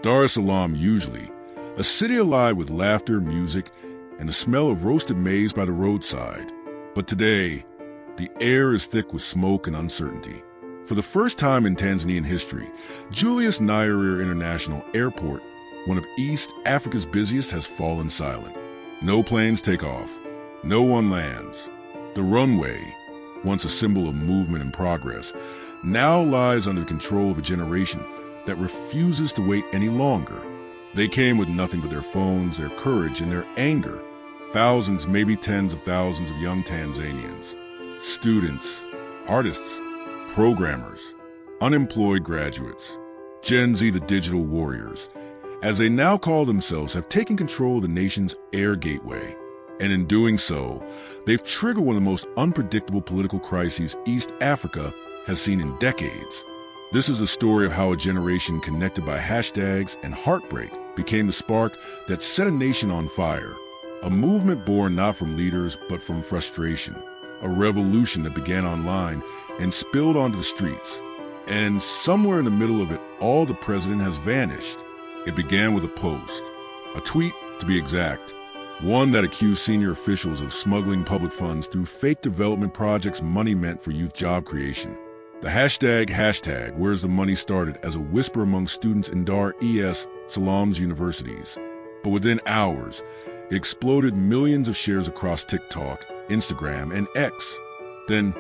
Dar es Salaam usually, a city alive with laughter, music, and the smell of roasted maize by the roadside. But today, the air is thick with smoke and uncertainty. For the first time in Tanzanian history, Julius Nyerere International Airport, one of East Africa's busiest, has fallen silent. No planes take off. No one lands. The runway, once a symbol of movement and progress, now lies under the control of a generation that refuses to wait any longer. They came with nothing but their phones, their courage, and their anger. Thousands, maybe tens of thousands of young Tanzanians, students, artists, programmers, unemployed graduates, Gen Z, the digital warriors, as they now call themselves, have taken control of the nation's air gateway. And in doing so, they've triggered one of the most unpredictable political crises East Africa has seen in decades. This is a story of how a generation connected by hashtags and heartbreak became the spark that set a nation on fire. A movement born not from leaders, but from frustration. A revolution that began online and spilled onto the streets. And somewhere in the middle of it all, the president has vanished. It began with a post, a tweet to be exact, one that accused senior officials of smuggling public funds through fake development projects money meant for youth job creation. The hashtag Where's the Money started as a whisper among students in Dar es Salaam's universities. But within hours, it exploded millions of shares across TikTok, Instagram, and X. Then,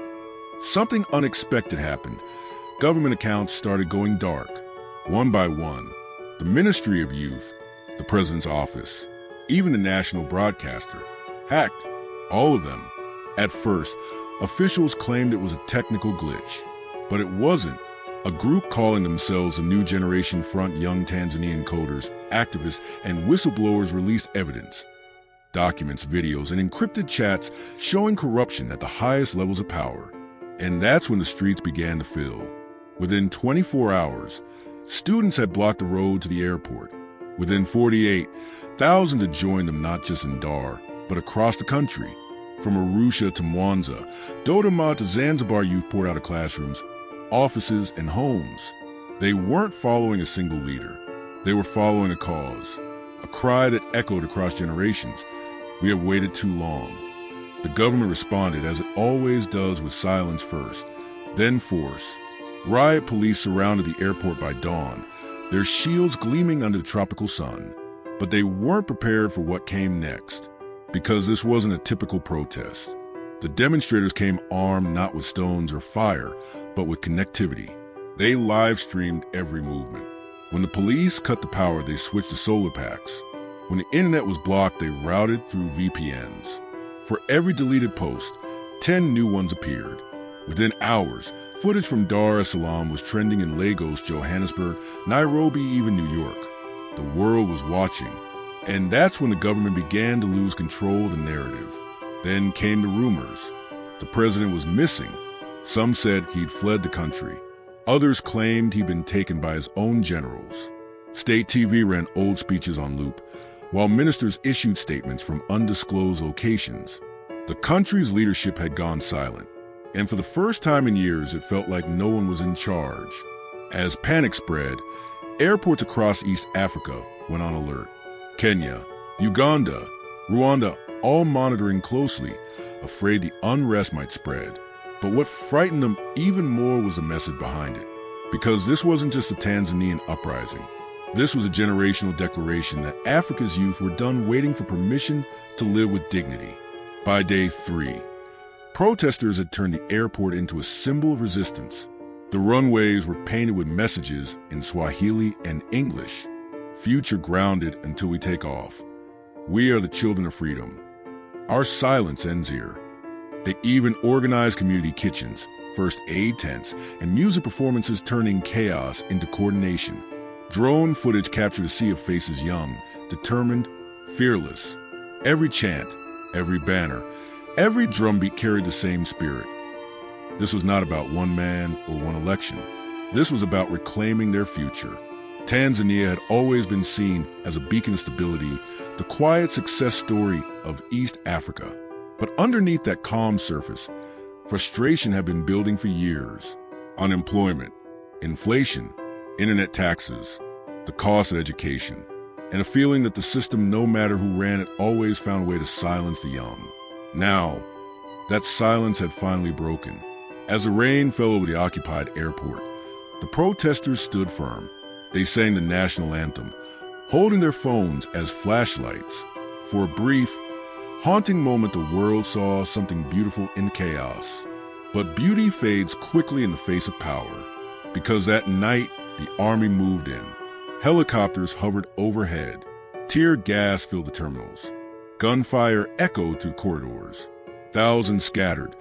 something unexpected happened. Government accounts started going dark, one by one. The Ministry of Youth, the President's office, even the national broadcaster, hacked, all of them. At first, officials claimed it was a technical glitch, but it wasn't. A group calling themselves the New Generation Front, young Tanzanian coders, activists, and whistleblowers released evidence, documents, videos, and encrypted chats showing corruption at the highest levels of power. And that's when the streets began to fill. Within 24 hours, students had blocked the road to the airport. Within 48, thousands had joined them not just in Dar, but across the country. From Arusha to Mwanza, Dodoma to Zanzibar, youth poured out of classrooms, offices, and homes. They weren't following a single leader. They were following a cause, a cry that echoed across generations. We have waited too long. The government responded, as it always does, with silence first, then force. Riot police surrounded the airport by dawn, their shields gleaming under the tropical sun. But they weren't prepared for what came next, because this wasn't a typical protest. The demonstrators came armed not with stones or fire, but with connectivity. They live-streamed every movement. When the police cut the power, they switched to solar packs. When the internet was blocked, they routed through VPNs. For every deleted post, 10 new ones appeared. Within hours, footage from Dar es Salaam was trending in Lagos, Johannesburg, Nairobi, even New York. The world was watching. And that's when the government began to lose control of the narrative. Then came the rumors. The president was missing. Some said he'd fled the country. Others claimed he'd been taken by his own generals. State TV ran old speeches on loop, while ministers issued statements from undisclosed locations. The country's leadership had gone silent, and for the first time in years, it felt like no one was in charge. As panic spread, airports across East Africa went on alert. Kenya, Uganda, Rwanda, all monitoring closely, afraid the unrest might spread. But what frightened them even more was the message behind it. Because this wasn't just a Tanzanian uprising. This was a generational declaration that Africa's youth were done waiting for permission to live with dignity. By day 3, protesters had turned the airport into a symbol of resistance. The runways were painted with messages in Swahili and English. Future grounded until we take off. We are the children of freedom. Our silence ends here. They even organized community kitchens, first aid tents, and music performances turning chaos into coordination. Drone footage captured a sea of faces young, determined, fearless. Every chant, every banner, every drumbeat carried the same spirit. This was not about one man or one election. This was about reclaiming their future. Tanzania had always been seen as a beacon of stability, the quiet success story of East Africa. But underneath that calm surface, frustration had been building for years. Unemployment, inflation, internet taxes, the cost of education, and a feeling that the system, no matter who ran it, always found a way to silence the young. Now, that silence had finally broken. As the rain fell over the occupied airport, the protesters stood firm. They sang the national anthem, holding their phones as flashlights. For a brief, haunting moment, the world saw something beautiful in chaos. But beauty fades quickly in the face of power, because that night the army moved in. Helicopters hovered overhead. Tear gas filled the terminals. Gunfire echoed through corridors. Thousands scattered,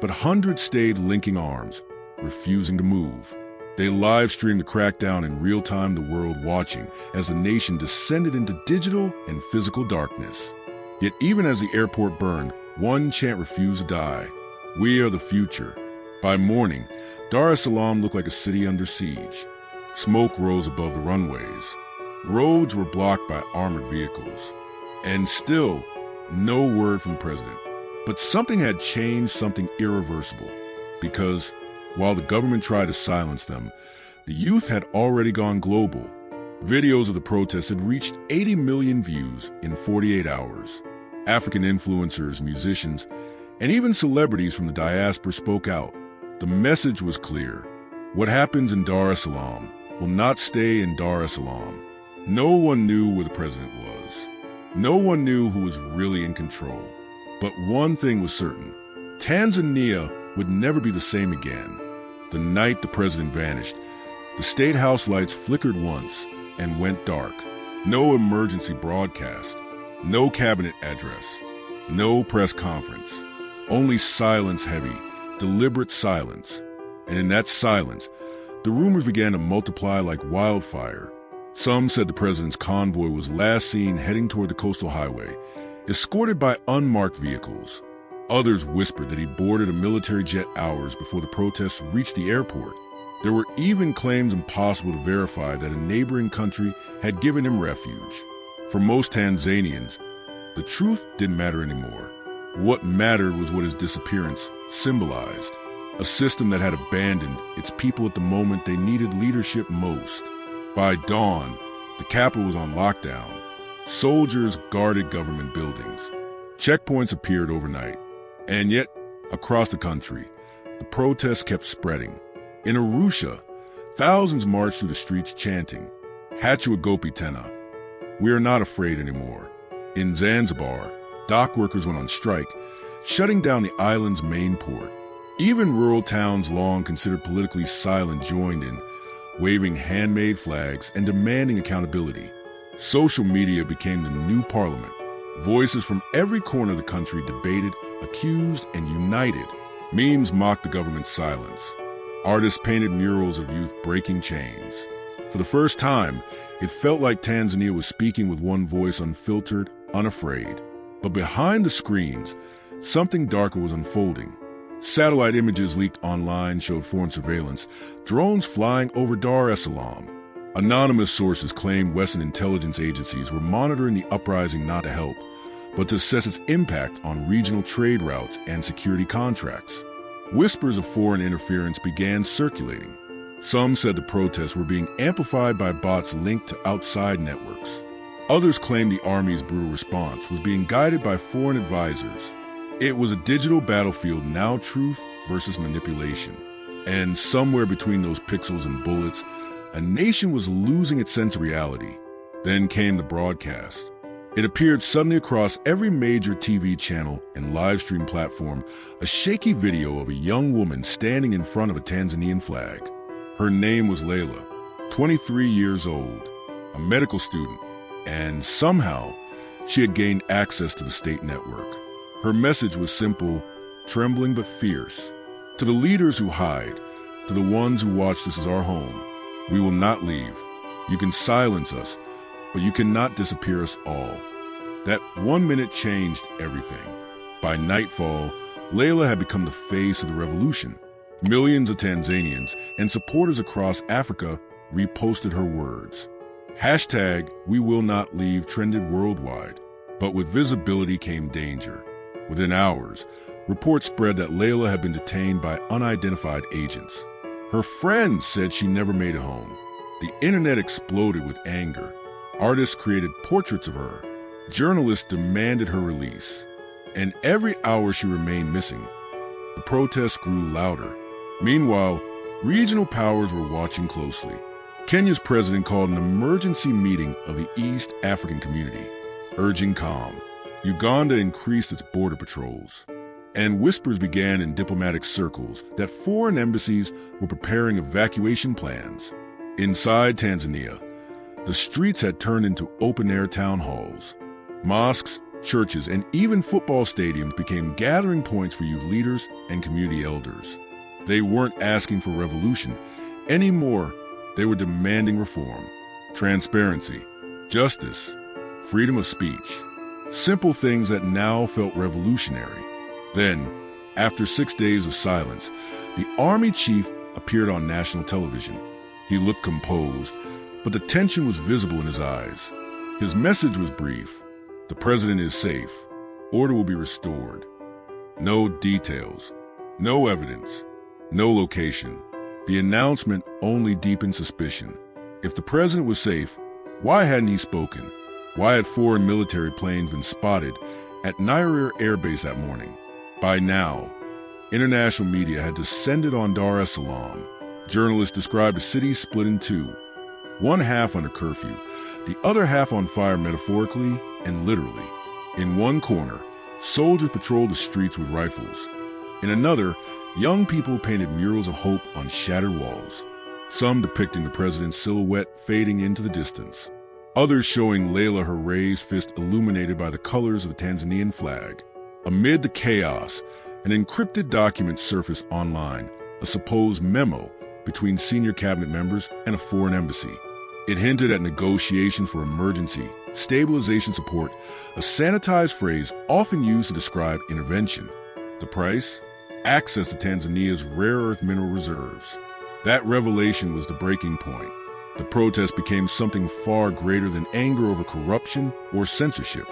but hundreds stayed linking arms, refusing to move. They live-streamed the crackdown in real time, the world watching as the nation descended into digital and physical darkness. Yet even as the airport burned, one chant refused to die. We are the future. By morning, Dar es Salaam looked like a city under siege. Smoke rose above the runways. Roads were blocked by armored vehicles. And still, no word from the president. But something had changed, something irreversible. Because while the government tried to silence them, the youth had already gone global. Videos of the protests had reached 80 million views in 48 hours. African influencers, musicians, and even celebrities from the diaspora spoke out. The message was clear. What happens in Dar es Salaam will not stay in Dar es Salaam. No one knew where the president was. No one knew who was really in control. But one thing was certain. Tanzania would never be the same again. The night the president vanished, the state house lights flickered once and went dark. No emergency broadcast, no cabinet address, no press conference. Only silence, heavy, deliberate silence. And in that silence, the rumors began to multiply like wildfire. Some said the president's convoy was last seen heading toward the coastal highway, escorted by unmarked vehicles. Others whispered that he boarded a military jet hours before the protests reached the airport. There were even claims impossible to verify that a neighboring country had given him refuge. For most Tanzanians, the truth didn't matter anymore. What mattered was what his disappearance symbolized. A system that had abandoned its people at the moment they needed leadership most. By dawn, the capital was on lockdown. Soldiers guarded government buildings. Checkpoints appeared overnight. And yet, across the country, the protests kept spreading. In Arusha, thousands marched through the streets chanting, "Hatuogopi tena," we are not afraid anymore. In Zanzibar, dock workers went on strike, shutting down the island's main port. Even rural towns long considered politically silent joined in, waving handmade flags and demanding accountability. Social media became the new parliament. Voices from every corner of the country debated, accused, and united. Memes mocked the government's silence. Artists painted murals of youth breaking chains. For the first time, it felt like Tanzania was speaking with one voice, unfiltered, unafraid. But behind the screens, something darker was unfolding. Satellite images leaked online showed foreign surveillance, drones flying over Dar es Salaam. Anonymous sources claimed Western intelligence agencies were monitoring the uprising not to help, but to assess its impact on regional trade routes and security contracts. Whispers of foreign interference began circulating. Some said the protests were being amplified by bots linked to outside networks. Others claimed the army's brutal response was being guided by foreign advisors. It was a digital battlefield, now truth versus manipulation. And somewhere between those pixels and bullets, a nation was losing its sense of reality. Then came the broadcast. It appeared suddenly across every major TV channel and live stream platform, a shaky video of a young woman standing in front of a Tanzanian flag. Her name was Layla, 23 years old, a medical student, and somehow she had gained access to the state network. Her message was simple, trembling but fierce. To the leaders who hide, to the ones who watch this as our home, we will not leave. You can silence us, but you cannot disappear us all. That 1 minute changed everything. By nightfall, Layla had become the face of the revolution. Millions of Tanzanians and supporters across Africa reposted her words. #WeWillNotLeave trended worldwide. But with visibility came danger. Within hours, reports spread that Layla had been detained by unidentified agents. Her friends said she never made it home. The internet exploded with anger. Artists created portraits of her. Journalists demanded her release. And every hour she remained missing, the protests grew louder. Meanwhile, regional powers were watching closely. Kenya's president called an emergency meeting of the East African community, urging calm. Uganda increased its border patrols. And whispers began in diplomatic circles that foreign embassies were preparing evacuation plans. Inside Tanzania, the streets had turned into open-air town halls. Mosques, churches, and even football stadiums became gathering points for youth leaders and community elders. They weren't asking for revolution anymore. They were demanding reform, transparency, justice, freedom of speech. Simple things that now felt revolutionary. Then, after 6 days of silence, the army chief appeared on national television. He looked composed, but the tension was visible in his eyes. His message was brief. The president is safe. Order will be restored. No details, no evidence, no location. The announcement only deepened suspicion. If the president was safe, why hadn't he spoken? Why had foreign military planes been spotted at Nyerere Air Base that morning? By now, international media had descended on Dar es Salaam. Journalists described the city split in two, one half under curfew, the other half on fire metaphorically and literally. In one corner, soldiers patrolled the streets with rifles. In another, young people painted murals of hope on shattered walls, some depicting the president's silhouette fading into the distance, others showing Layla, her raised fist illuminated by the colors of the Tanzanian flag. Amid the chaos, an encrypted document surfaced online, a supposed memo between senior cabinet members and a foreign embassy. It hinted at negotiations for emergency, stabilization support, a sanitized phrase often used to describe intervention. The price? Access to Tanzania's rare earth mineral reserves. That revelation was the breaking point. The protest became something far greater than anger over corruption or censorship.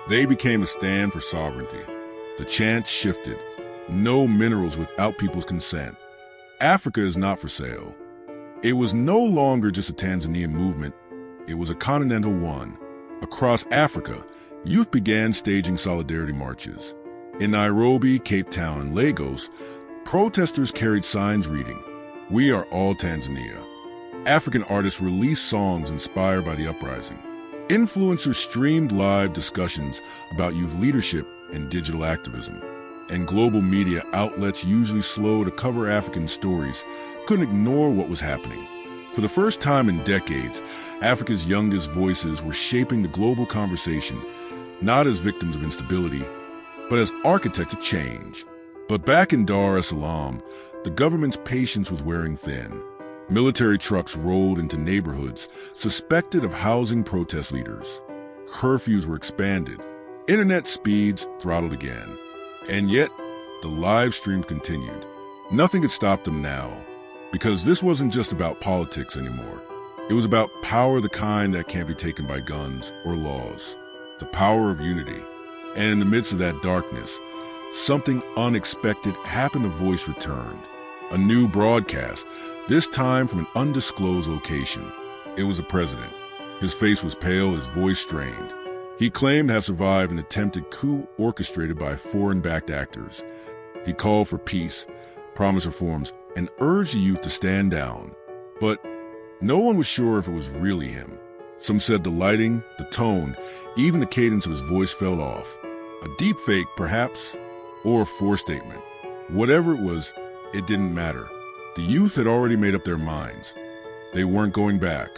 They became a stand for sovereignty. The chants shifted. No minerals without people's consent. Africa is not for sale. It was no longer just a Tanzanian movement. It was a continental one. Across Africa, youth began staging solidarity marches. In Nairobi, Cape Town, and Lagos, protesters carried signs reading, "We are all Tanzania." African artists released songs inspired by the uprising. Influencers streamed live discussions about youth leadership and digital activism. And global media outlets, usually slow to cover African stories, couldn't ignore what was happening. For the first time in decades, Africa's youngest voices were shaping the global conversation, not as victims of instability, but as architects of change. But back in Dar es Salaam, the government's patience was wearing thin. Military trucks rolled into neighborhoods suspected of housing protest leaders. Curfews were expanded. Internet speeds throttled again. And yet, the live stream continued. Nothing could stop them now, because this wasn't just about politics anymore. It was about power, the kind that can't be taken by guns or laws. The power of unity. And in the midst of that darkness, something unexpected happened. A voice returned. A new broadcast, this time from an undisclosed location. It was the president. His face was pale, his voice strained. He claimed to have survived an attempted coup orchestrated by foreign-backed actors. He called for peace, promised reforms, and urged the youth to stand down. But no one was sure if it was really him. Some said the lighting, the tone, even the cadence of his voice fell off. A deep fake, perhaps, or a forced statement. Whatever it was, it didn't matter. The youth had already made up their minds. They weren't going back.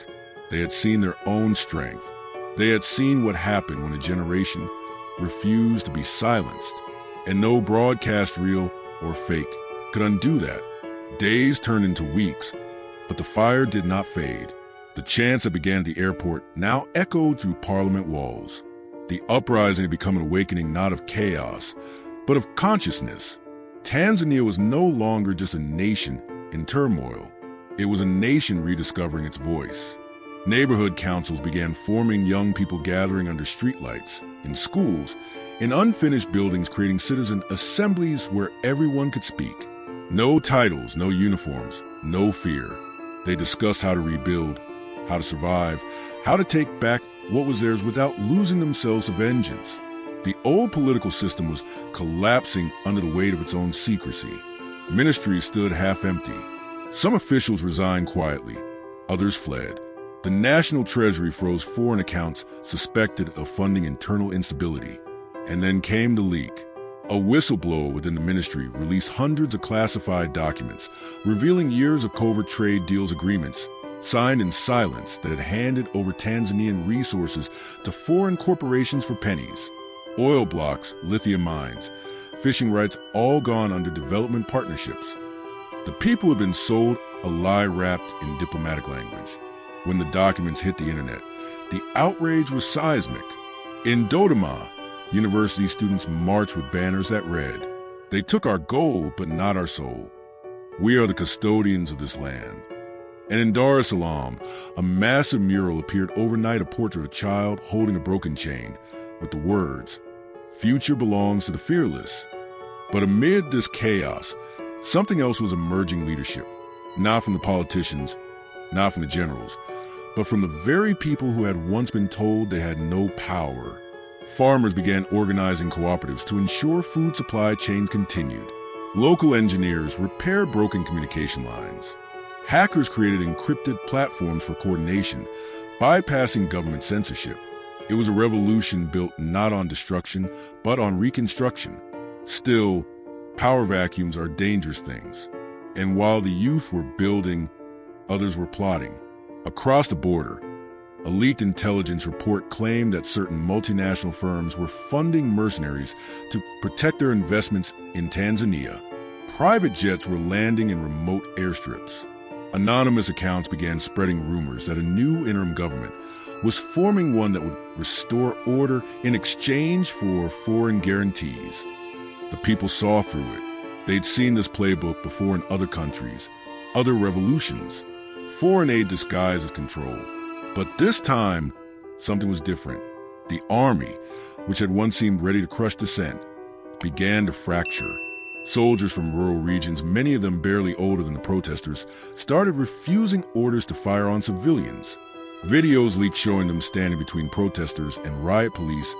They had seen their own strength. They had seen what happened when a generation refused to be silenced. And no broadcast, real or fake, could undo that. Days turned into weeks, but the fire did not fade. The chants that began at the airport now echoed through parliament walls. The uprising had become an awakening not of chaos, but of consciousness. Tanzania was no longer just a nation in turmoil. It was a nation rediscovering its voice. Neighborhood councils began forming, young people gathering under streetlights, in schools, in unfinished buildings, creating citizen assemblies where everyone could speak. No titles, no uniforms, no fear. They discussed how to rebuild, how to survive, how to take back what was theirs without losing themselves to vengeance. The old political system was collapsing under the weight of its own secrecy. Ministries stood half empty. Some officials resigned quietly. Others fled. The National Treasury froze foreign accounts suspected of funding internal instability. And then came the leak. A whistleblower within the ministry released hundreds of classified documents, revealing years of covert trade deals agreements, signed in silence, that had handed over Tanzanian resources to foreign corporations for pennies. Oil blocks, lithium mines, fishing rights, all gone under development partnerships. The people had been sold a lie wrapped in diplomatic language. When the documents hit the internet, the outrage was seismic. In Dodoma, university students marched with banners that read, "They took our gold, but not our soul. We are the custodians of this land." And in Dar es Salaam, a massive mural appeared overnight, a portrait of a child holding a broken chain, with the words, "Future belongs to the fearless." But amid this chaos, something else was emerging: leadership. Not from the politicians, not from the generals, but from the very people who had once been told they had no power. Farmers began organizing cooperatives to ensure food supply chains continued. Local engineers repaired broken communication lines. Hackers created encrypted platforms for coordination, bypassing government censorship. It was a revolution built not on destruction, but on reconstruction. Still, power vacuums are dangerous things. And while the youth were building, others were plotting. Across the border, a leaked intelligence report claimed that certain multinational firms were funding mercenaries to protect their investments in Tanzania. Private jets were landing in remote airstrips. Anonymous accounts began spreading rumors that a new interim government was forming, one that would restore order in exchange for foreign guarantees. The people saw through it. They'd seen this playbook before in other countries, other revolutions. Foreign aid disguised as control. But this time, something was different. The army, which had once seemed ready to crush dissent, began to fracture. Soldiers from rural regions, many of them barely older than the protesters, started refusing orders to fire on civilians. Videos leaked showing them standing between protesters and riot police,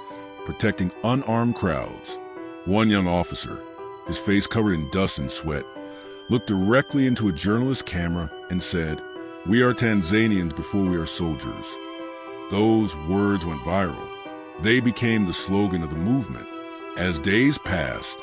protecting unarmed crowds. One young officer, his face covered in dust and sweat, looked directly into a journalist's camera and said, "We are Tanzanians before we are soldiers." Those words went viral. They became the slogan of the movement. As days passed,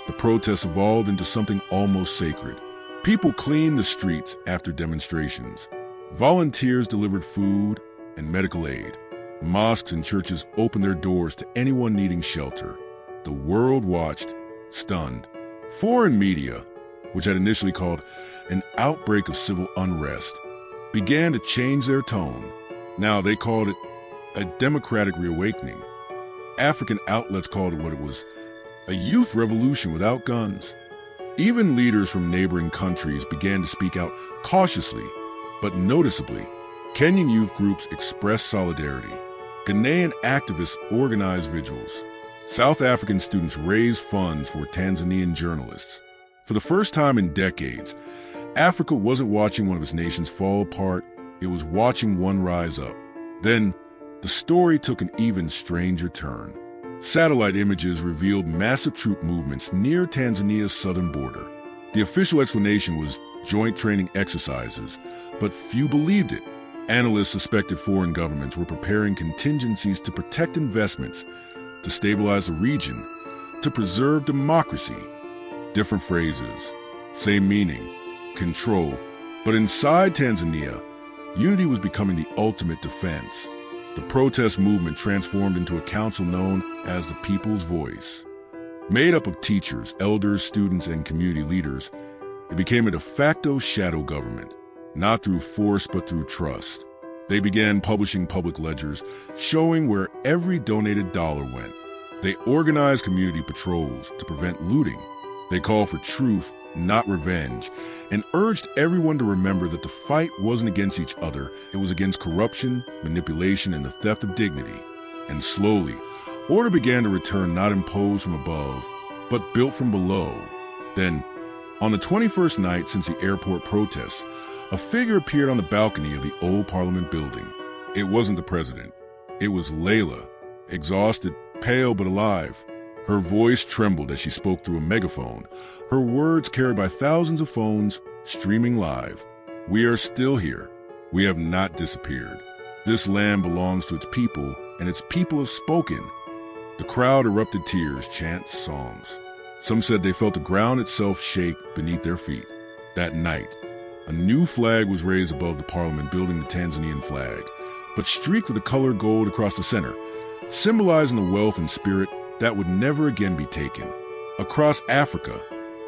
the protests evolved into something almost sacred. People cleaned the streets after demonstrations. Volunteers delivered food and medical aid. Mosques and churches opened their doors to anyone needing shelter. The world watched, stunned. Foreign media, which had initially called an outbreak of civil unrest, began to change their tone. Now they called it a democratic reawakening. African outlets called it what it was: a youth revolution without guns. Even leaders from neighboring countries began to speak out cautiously, but noticeably. Kenyan youth groups expressed solidarity. Ghanaian activists organized vigils. South African students raised funds for Tanzanian journalists. For the first time in decades, Africa wasn't watching one of its nations fall apart, it was watching one rise up. Then, the story took an even stranger turn. Satellite images revealed massive troop movements near Tanzania's southern border. The official explanation was joint training exercises, but few believed it. Analysts suspected foreign governments were preparing contingencies to protect investments, to stabilize the region, to preserve democracy. Different phrases, same meaning: control. But inside Tanzania, unity was becoming the ultimate defense. The protest movement transformed into a council known as the People's Voice. Made up of teachers, elders, students, and community leaders, it became a de facto shadow government, not through force but through trust. They began publishing public ledgers, showing where every donated dollar went. They organized community patrols to prevent looting. They called for truth, not revenge, and urged everyone to remember that the fight wasn't against each other, it was against corruption, manipulation, and the theft of dignity. And slowly, order began to return, not imposed from above, but built from below. Then, on the 21st night since the airport protests, A figure appeared on the balcony of the old Parliament building. It wasn't the president. It was Layla, exhausted, pale but alive. Her voice trembled as she spoke through a megaphone, her words carried by thousands of phones, streaming live. We are still here. We have not disappeared. This land belongs to its people, and its people have spoken. The crowd erupted tears, chants, songs. Some said they felt the ground itself shake beneath their feet. That night, a new flag was raised above the Parliament building, the Tanzanian flag, but streaked with a colored gold across the center, symbolizing the wealth and spirit that would never again be taken. Across Africa,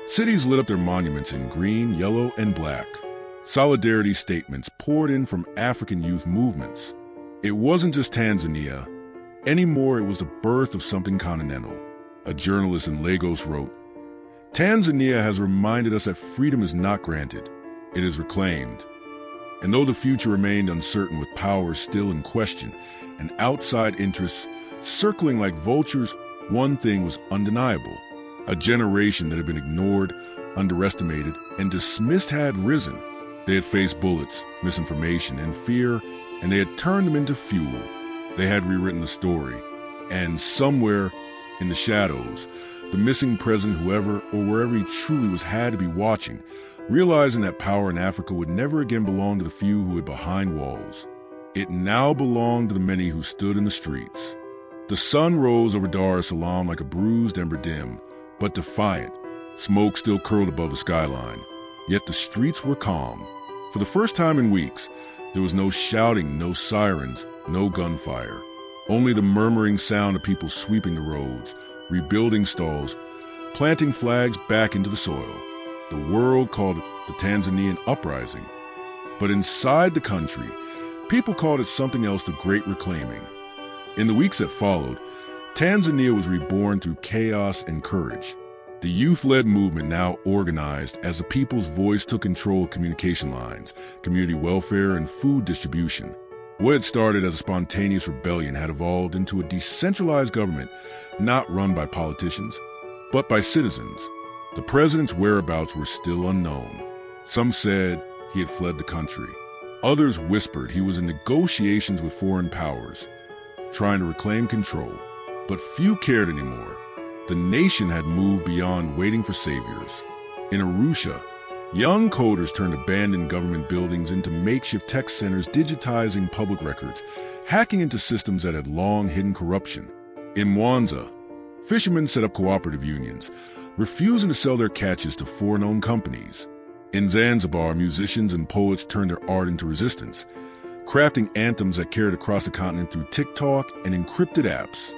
cities lit up their monuments in green, yellow, and black. Solidarity statements poured in from African youth movements. It wasn't just Tanzania. Anymore, it was the birth of something continental. A journalist in Lagos wrote, "Tanzania has reminded us that freedom is not granted. It is reclaimed." And though the future remained uncertain with power still in question and outside interests circling like vultures, one thing was undeniable. A generation that had been ignored, underestimated, and dismissed had risen. They had faced bullets, misinformation, and fear, and they had turned them into fuel. They had rewritten the story. And somewhere in the shadows, the missing president, whoever or wherever he truly was, had to be watching, realizing that power in Africa would never again belong to the few who hid behind walls. It now belonged to the many who stood in the streets. The sun rose over Dar es Salaam like a bruised ember, dim, but defiant. Smoke still curled above the skyline, yet the streets were calm. For the first time in weeks, there was no shouting, no sirens, no gunfire. Only the murmuring sound of people sweeping the roads, rebuilding stalls, planting flags back into the soil. The world called it the Tanzanian uprising. But inside the country, people called it something else, the Great Reclaiming. In the weeks that followed, Tanzania was reborn through chaos and courage. The youth-led movement now organized as the people's voice took control of communication lines, community welfare, and food distribution. What had started as a spontaneous rebellion had evolved into a decentralized government, not run by politicians, but by citizens. The president's whereabouts were still unknown. Some said he had fled the country. Others whispered he was in negotiations with foreign powers, trying to reclaim control. But few cared anymore. The nation had moved beyond waiting for saviors. In Arusha, young coders turned abandoned government buildings into makeshift tech centers, digitizing public records, hacking into systems that had long hidden corruption. In Mwanza, fishermen set up cooperative unions, refusing to sell their catches to foreign-owned companies. In Zanzibar, musicians and poets turned their art into resistance, crafting anthems that carried across the continent through TikTok and encrypted apps.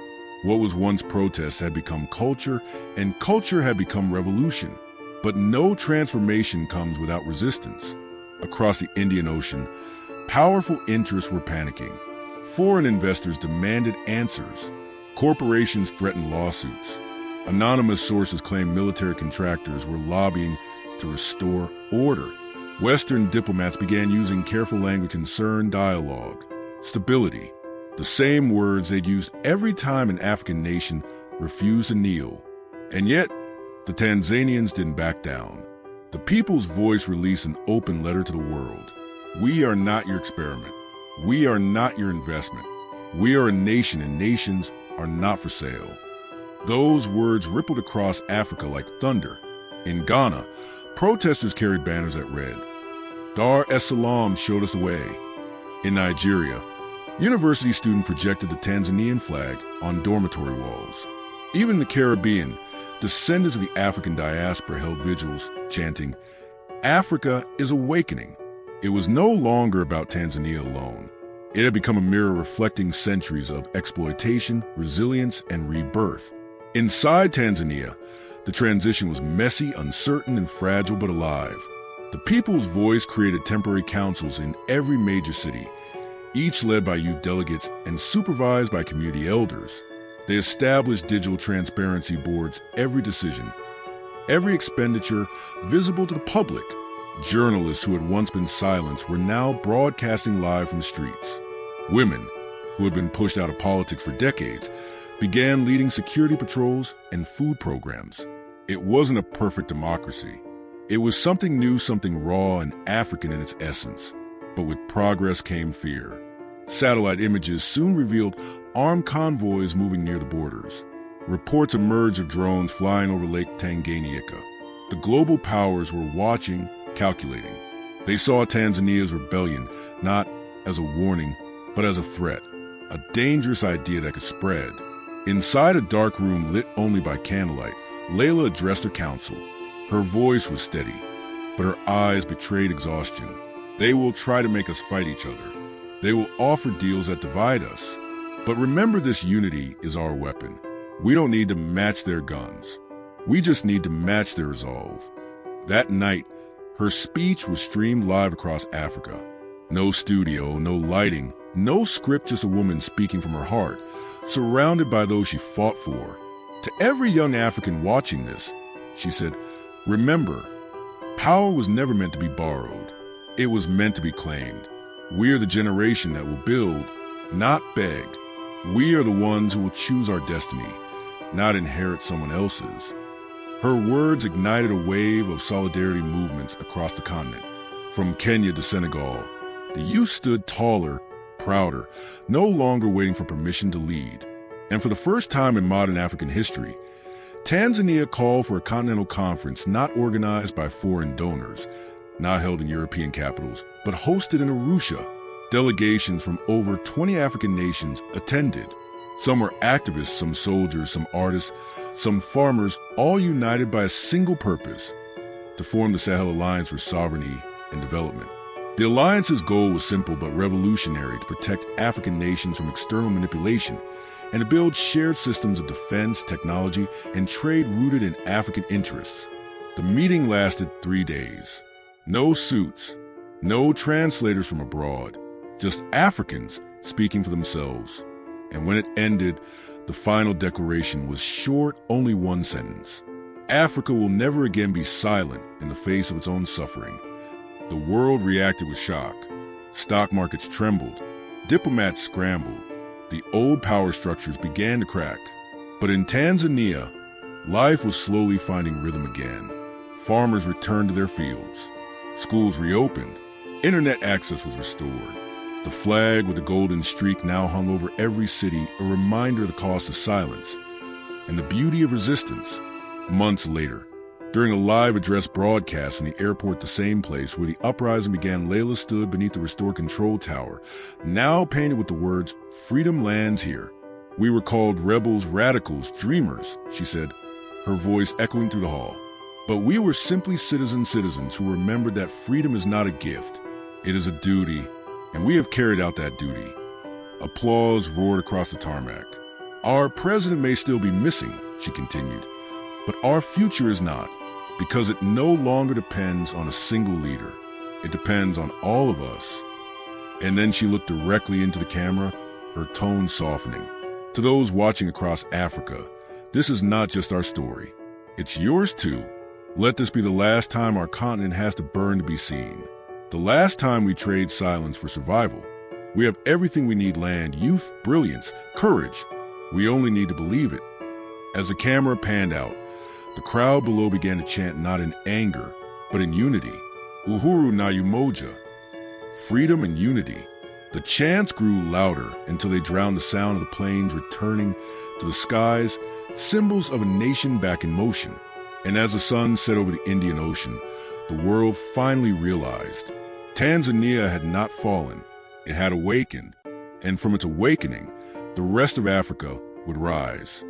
What was once protest had become culture, and culture had become revolution. But no transformation comes without resistance. Across the Indian Ocean, powerful interests were panicking. Foreign investors demanded answers. Corporations threatened lawsuits. Anonymous sources claimed military contractors were lobbying to restore order. Western diplomats began using careful language, concern, dialogue, stability, the same words they'd used every time an African nation refused to kneel. And yet, the Tanzanians didn't back down. The people's voice released an open letter to the world. We are not your experiment. We are not your investment. We are a nation, and nations are not for sale. Those words rippled across Africa like thunder. In Ghana, protesters carried banners that read, "Dar es Salaam showed us the way." In Nigeria, university students projected the Tanzanian flag on dormitory walls. Even in the Caribbean, descendants of the African diaspora held vigils, chanting, "Africa is awakening." It was no longer about Tanzania alone. It had become a mirror reflecting centuries of exploitation, resilience, and rebirth. Inside Tanzania, the transition was messy, uncertain, and fragile but alive. The people's voice created temporary councils in every major city, each led by youth delegates and supervised by community elders. They established digital transparency boards, every decision, every expenditure visible to the public. Journalists who had once been silenced were now broadcasting live from the streets. Women, who had been pushed out of politics for decades, began leading security patrols and food programs. It wasn't a perfect democracy, It was something new, something raw and African in its essence. But with progress came fear. Satellite images soon revealed armed convoys moving near the borders. Reports emerged of drones flying over Lake Tanganyika. The global powers were watching, calculating. They saw Tanzania's rebellion not as a warning, but as a threat, a dangerous idea that could spread. Inside a dark room lit only by candlelight, Layla addressed her council. Her voice was steady, but her eyes betrayed exhaustion. They will try to make us fight each other. They will offer deals that divide us. But remember, this unity is our weapon. We don't need to match their guns. We just need to match their resolve. That night, her speech was streamed live across Africa. No studio, no lighting, no script, just a woman speaking from her heart, surrounded by those she fought for. To every young African watching this, she said, remember, power was never meant to be borrowed. It was meant to be claimed. We are the generation that will build, not beg. We are the ones who will choose our destiny, not inherit someone else's. Her words ignited a wave of solidarity movements across the continent. From Kenya to Senegal, the youth stood taller, prouder, no longer waiting for permission to lead. And for the first time in modern African history, Tanzania called for a continental conference not organized by foreign donors, not held in European capitals, but hosted in Arusha. Delegations from over 20 African nations attended. Some were activists, some soldiers, some artists, some farmers, all united by a single purpose: to form the Sahel Alliance for Sovereignty and Development. The alliance's goal was simple but revolutionary: to protect African nations from external manipulation and to build shared systems of defense, technology, and trade rooted in African interests. The meeting lasted 3 days. No suits, no translators from abroad, just Africans speaking for themselves. And when it ended, the final declaration was short, only one sentence: Africa will never again be silent in the face of its own suffering. The world reacted with shock. Stock markets trembled. Diplomats scrambled. The old power structures began to crack. But in Tanzania, life was slowly finding rhythm again. Farmers returned to their fields. Schools reopened. Internet access was restored. The flag with the golden streak now hung over every city, a reminder of the cost of silence and the beauty of resistance. Months later, during a live address broadcast from the airport, the same place where the uprising began, Layla stood beneath the restored control tower, now painted with the words, "Freedom lands here." "We were called rebels, radicals, dreamers," she said, her voice echoing through the hall. "But we were simply citizens who remembered that freedom is not a gift. It is a duty, and we have carried out that duty." Applause roared across the tarmac. "Our president may still be missing," she continued, "but our future is not, because it no longer depends on a single leader. It depends on all of us." And then she looked directly into the camera, her tone softening. "To those watching across Africa, this is not just our story. It's yours too. Let this be the last time our continent has to burn to be seen. The last time we trade silence for survival. We have everything we need: land, youth, brilliance, courage. We only need to believe it." As the camera panned out, the crowd below began to chant, not in anger, but in unity. "Uhuru na umoja," freedom and unity. The chants grew louder until they drowned the sound of the planes returning to the skies, symbols of a nation back in motion. And as the sun set over the Indian Ocean, the world finally realized Tanzania had not fallen, it had awakened. And from its awakening, the rest of Africa would rise.